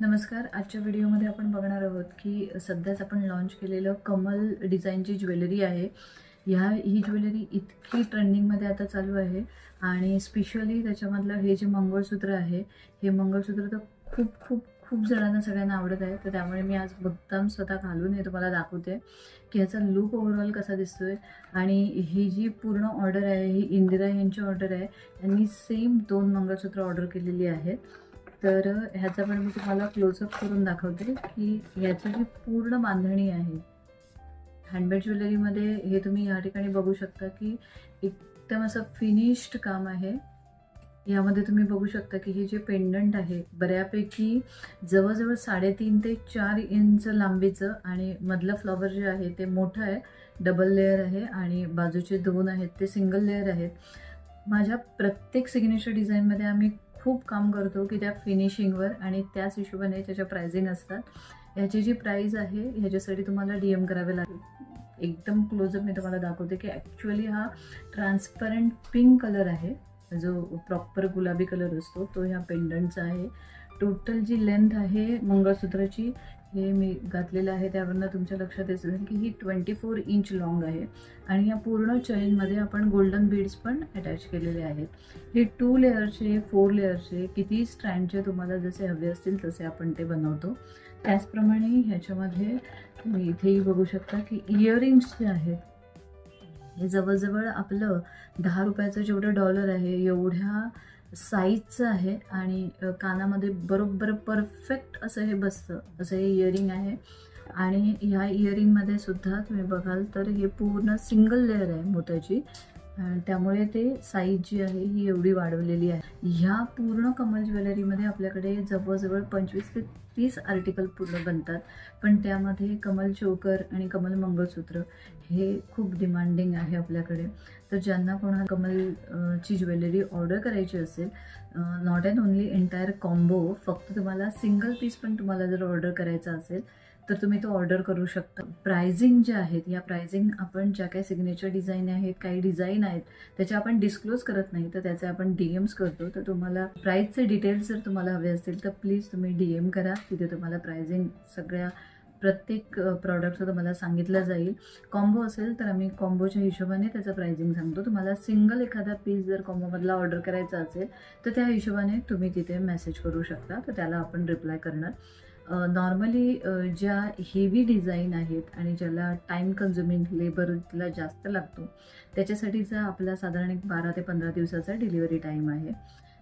नमस्कार. आजच्या व्हिडिओमध्ये आपण बघणार आहोत की सध्याच आपण लॉन्च केलेलं कमल डिझाईनची ज्वेलरी आहे. ही ज्वेलरी इतकी ट्रेंडिंगमध्ये आता चालू आहे आणि स्पेशली त्याच्यामधलं हे जे मंगळसूत्र आहे, हे मंगळसूत्र तर खूप खूप खूप जणांना सगळ्यांना आवडत आहे. तर त्यामुळे मी आज मुद्दाम स्वतः घालून हे तुम्हाला दाखवते की ह्याचा लुक ओव्हरऑल कसा दिसतोय. आणि ही जी पूर्ण ऑर्डर आहे ही इंदिरा यांची ऑर्डर आहे. त्यांनी सेम 2 मंगळसूत्र ऑर्डर केलेली आहेत. तर ह्याचा पण मी तुम्हाला क्लोजअप करून दाखवते की ह्याची जी पूर्ण बांधणी आहे हँडमेड ज्वेलरीमध्ये, हे तुम्ही या ठिकाणी बघू शकता की एकदम असं फिनिश्ड काम आहे. यामध्ये तुम्ही बघू शकता की हे जे पेंडंट आहे बऱ्यापैकी जवळजवळ 3.5 ते 4 इंच लांबीचं, आणि मधलं फ्लॉवर जे आहे ते मोठं आहे, डबल लेअर आहे, आणि बाजूचे 2 आहेत ते सिंगल लेअर आहेत. माझ्या प्रत्येक सिग्नेचर डिझाईनमध्ये आम्ही खूप काम करतो की त्या फिनिशिंगवर, आणि त्याच हिशोबाने त्याच्या प्राइसिंग असतात. ह्याची जी प्राइस आहे ह्याच्यासाठी तुम्हाला DM करावे लागेल. एकदम क्लोजअप मी तुम्हाला दाखवते की ॲक्च्युअली हा ट्रान्सपरंट पिंक कलर आहे, जो प्रॉपर गुलाबी कलर असतो तो ह्या पेंडंटचा आहे. टोटल जी लेंथ आहे मंगळसूत्राची, हे मी घातलेलं आहे त्यावरनं तुमच्या लक्षात येईल की ही 24 इंच लॉंग आहे. आणि या पूर्ण चेनमध्ये आपण गोल्डन बीड्स पण अटॅच केलेले आहेत. हे 2 लेअरचे, 4 लेअरचे, किती स्ट्रँडचे तुम्हाला जसे हवे असतील तसे आपण ते बनवतो. त्याचप्रमाणे ह्याच्यामध्ये तुम्ही इथेही बघू शकता की इयरिंग्स जे आहेत हे जवळजवळ आपलं 10 रुपयाचं जेवढं डॉलर आहे एवढ्या साईजचं आहे, आणि कानामध्ये बरोबर परफेक्ट असं हे बसतं, असं हे इयरिंग आहे. आणि ह्या इयरिंगमध्ये सुद्धा तुम्ही बघाल तर हे पूर्ण सिंगल लेअर आहे मोत्याची, त्यामुळे ते साईज जी आहे ही एवढी वाढवलेली आहे. ह्या पूर्ण कमल ज्वेलरीमध्ये आपल्याकडे जवळजवळ 25 ते 30 आर्टिकल पूर्ण बनतात, पण त्यामध्ये कमल चोकर आणि कमल मंगळसूत्र हे खूप डिमांडिंग आहे आपल्याकडे. तर ज्यांना कोणाला कमल ची ज्वेलरी ऑर्डर करायची असेल, not and only entire combo, फक्त तुम्हाला सिंगल पीस पण तुम्हाला जर ऑर्डर करायचा असेल तर तुम्ही तो ऑर्डर करू शकता. प्राइसिंग जे आहेत, या प्राइसिंग आपण ज्या काही सिग्नेचर डिझाईन आहेत, काही डिझाईन आहेत त्याच्या आपण डिस्क्लोज करत नाही, तर त्याचे आपण DMs करतो. तर तुम्हाला प्राइसचे डिटेल्स जर तुम्हाला हवे असतील तर प्लीज तुम्ही DM करा. तिथे तुम्हाला प्राइसिंग सगळ्या प्रत्येक प्रॉडक्टचं तुम्हाला सांगितलं जाईल. कॉम्बो असेल तर आम्ही कॉम्बोच्या हिशोबाने त्याचं प्राइसिंग सांगतो. तुम्हाला सिंगल एखादा पीस जर कॉम्बोमधला ऑर्डर करायचा असेल तर त्या हिशोबाने तुम्ही तिथे मेसेज करू शकता, तर त्याला आपण रिप्लाय करणार. नॉर्मली ज्या हेवी डिझाईन आहेत आणि ज्याला टाईम कन्झ्युमिंग लेबरला जास्त लागतो त्याच्यासाठीचा आपला साधारण एक 12 ते 15 दिवसाचा डिलिव्हरी टाईम आहे.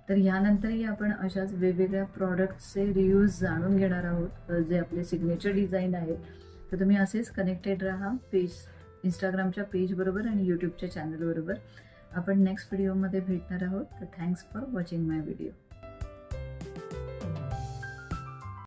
तर ह्यानंतरही आपण अशाच वेगवेगळ्या प्रॉडक्ट्सचे रिव्ह्यूज जाणून घेणार आहोत जे आपले सिग्नेचर डिझाईन आहेत. तर तुम्ही असेच कनेक्टेड राहा इंस्टाग्रामच्या पेजबरोबर आणि यूट्यूबच्या चॅनलबरोबर. आपण नेक्स्ट व्हिडिओमध्ये भेटणार आहोत. तर thanks for watching my video.